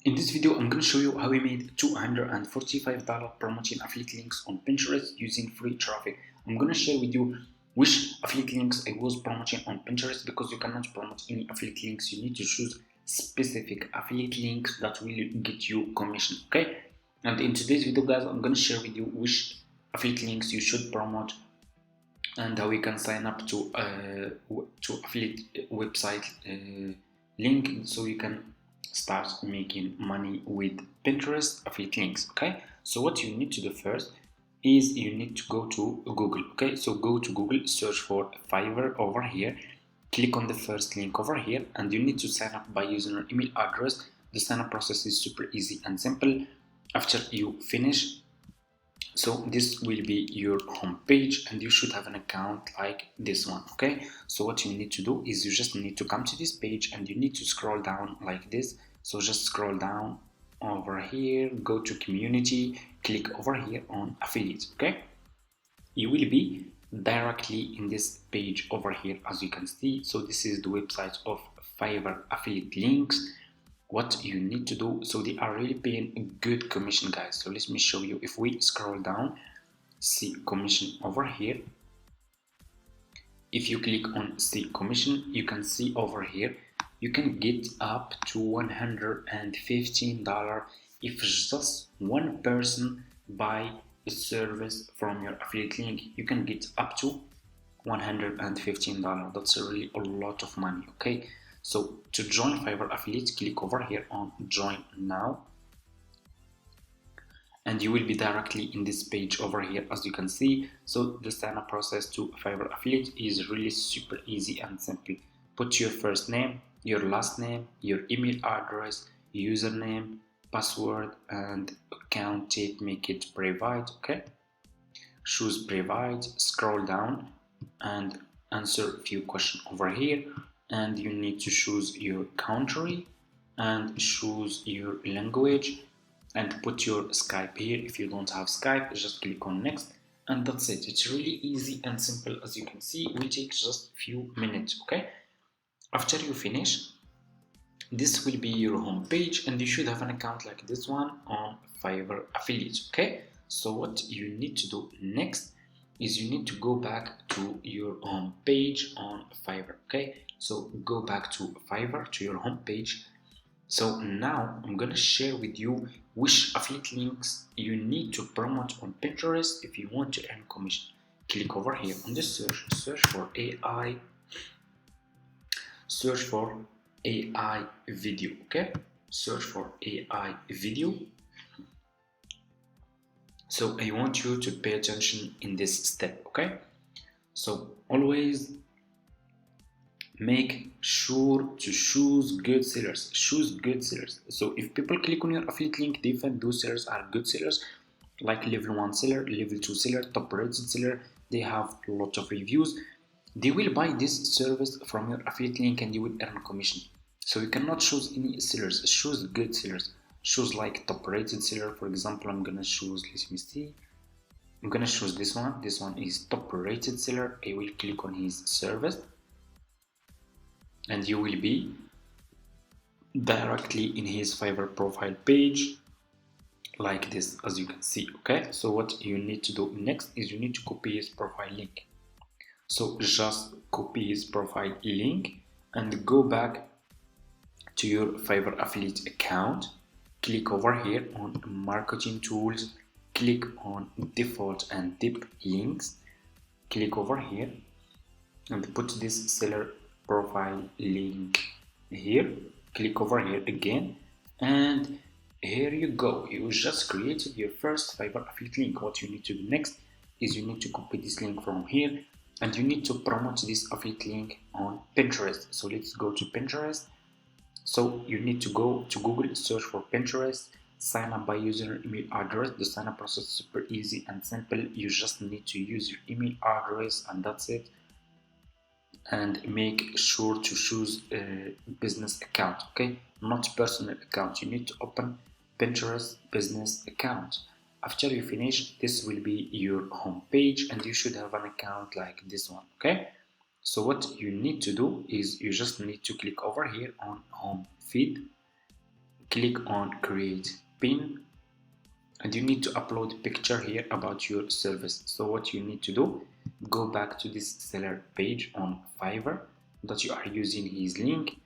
In this video, I'm going to show you how we made $245 promoting affiliate links on Pinterest using free traffic. I'm going to share with you which affiliate links I was promoting on Pinterest, because you cannot promote any affiliate links. You need to choose specific affiliate links that will get you commission, okay? And in today's video, guys, I'm going to share with you which affiliate links you should promote and how you can sign up to affiliate website link, so you can start making money with Pinterest affiliate links. Okay, so what you need to do first is you need to go to Google. Okay, so go to Google, search for Fiverr over here, click on the first link over here, and you need to sign up by using your email address. The sign up process is super easy and simple. After you finish, so this will be your home page, and you should have an account like this one. Okay, so what you need to do is you just need to come to this page and you need to scroll down like this. So just scroll down over here, go to community, click over here on affiliates. Okay, you will be directly in this page over here, as you can see. So this is the website of Fiverr affiliate links. What you need to do, so they are really paying a good commission, guys. So let me show you. If we scroll down, see commission over here. If you click on see commission, you can see over here you can get up to $115 if just one person buy a service from your affiliate link. You can get up to $115. That's really a lot of money. Okay, so to join Fiverr affiliate, click over here on join now, and you will be directly in this page over here, as you can see. So the sign up process to Fiverr affiliate is really super easy and simple. Put your first name, your last name, your email address, username, password, and account type. Make it private. Okay, choose private, scroll down and answer a few questions over here, and you need to choose your country and choose your language and put your Skype here. If you don't have Skype, just click on next, and that's it. It's really easy and simple, as you can see. It will take just a few minutes. Okay, after you finish, this will be your home page, and you should have an account like this one on Fiverr affiliates. Okay, so what you need to do next is you need to go back to your home page on Fiverr. Okay, so go back to Fiverr, to your home page. So now I'm gonna share with you which affiliate links you need to promote on Pinterest if you want to earn commission. Click over here on the search for AI, search for AI video. Okay, search for AI video. So I want you to pay attention in this step. Okay, so always make sure to choose good sellers. Choose good sellers. So if people click on your affiliate link, they find those sellers are good sellers, like level 1 seller, level 2 seller, top rated seller. They have a lot of reviews. They will buy this service from your affiliate link and you will earn commission. So you cannot choose any sellers. Choose good sellers. Choose like top rated seller. For example, I'm gonna choose, let me see, I'm gonna choose this one. This one is top rated seller. I will click on his service, and you will be directly in his Fiverr profile page like this, as you can see. Okay, so what you need to do next is you need to copy his profile link. So just copy his profile link and go back to your Fiverr affiliate account. Click over here on marketing tools, click on default and tip links, click over here and put this seller profile link here. Click over here again, and here you go. You just created your first Fiverr affiliate link. What you need to do next is you need to copy this link from here, and you need to promote this affiliate link on Pinterest. So let's go to Pinterest. So you need to go to Google, search for Pinterest, sign up by using your email address. The sign up process is super easy and simple. You just need to use your email address, and that's it. And make sure to choose a business account. Okay, not personal account. You need to open Pinterest business account. After you finish, this will be your home page, and you should have an account like this one. Okay, so what you need to do is you just need to click over here on home feed, click on create pin, and you need to upload a picture here about your service. So what you need to do, go back to this seller page on Fiverr that you are using his link.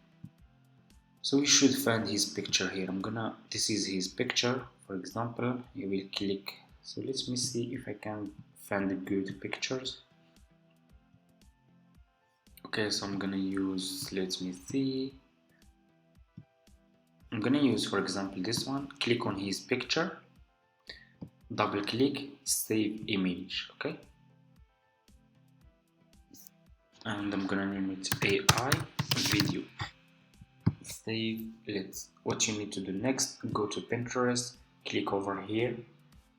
So you should find his picture here. This is his picture, for example. You will click. So let me see if I can find the good pictures. Okay, so I'm gonna use, let me see. I'm gonna use, for example, this one. Click on his picture, double click, save image. Okay, and I'm gonna name it AI video. Save. What you need to do next, go to Pinterest, click over here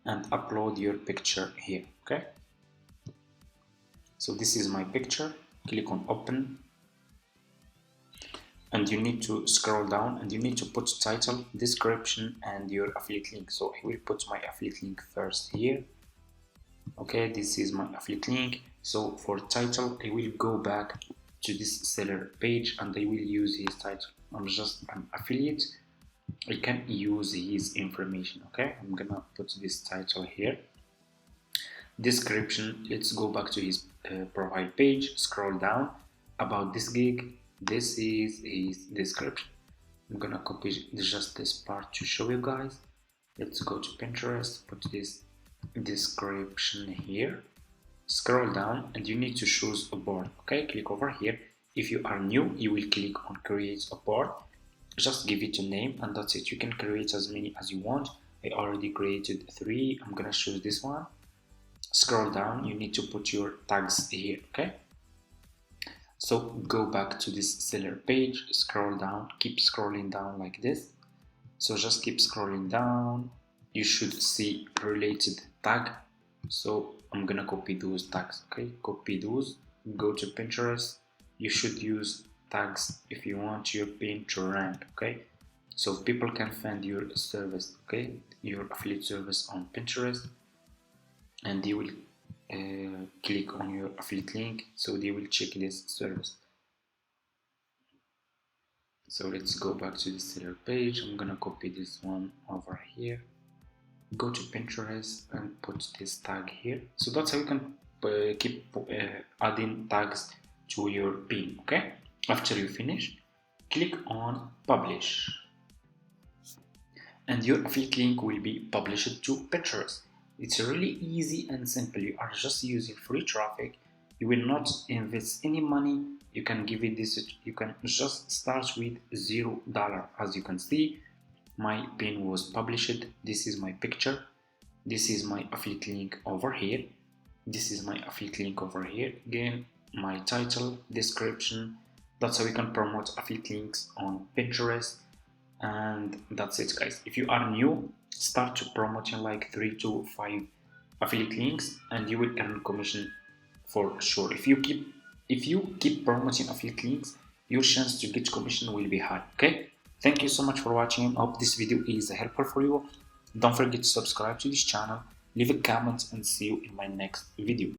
and upload your picture here. Okay, so this is my picture. Click on open, and you need to scroll down and you need to put title, description and your affiliate link. So I will put my affiliate link first here. Okay, this is my affiliate link. So for title, I will go back to this seller page and I will use his title. I'm just an affiliate, I can use his information. Okay, I'm gonna put this title here. Description, let's go back to his profile page, scroll down, about this gig, this is his description. I'm gonna copy just this part to show you guys. Let's go to Pinterest, put this description here, scroll down and you need to choose a board. Okay, click over here. If you are new, you will click on create a board. Just give it a name and that's it. You can create as many as you want. I already created 3. I'm gonna choose this one. Scroll down, you need to put your tags here. Okay, so go back to this seller page, scroll down, keep scrolling down like this. So just keep scrolling down, you should see related tag. So I'm gonna copy those tags. Okay, copy those, go to Pinterest. You should use tags if you want your pin to rank. Okay, so people can find your service, okay, your affiliate service on Pinterest, and you will click on your affiliate link, so they will check this service. So let's go back to the seller page. I'm gonna copy this one over here, go to Pinterest and put this tag here. So that's how you can keep adding tags to your pin. Okay, after you finish, click on publish and your affiliate link will be published to Pinterest. It's really easy and simple. You are just using free traffic. You will not invest any money. You can give it this. You can just start with $0. As you can see, my pin was published. This is my picture. This is my affiliate link over here. This is my affiliate link over here. Again, my title, description. That's how you can promote affiliate links on Pinterest. And that's it, guys. If you are new, start to promoting like 3 to 5 affiliate links and you will earn commission for sure. If you keep promoting affiliate links, your chance to get commission will be high. Okay, thank you so much for watching. I hope this video is helpful for you. Don't forget to subscribe to this channel, leave a comment and see you in my next video.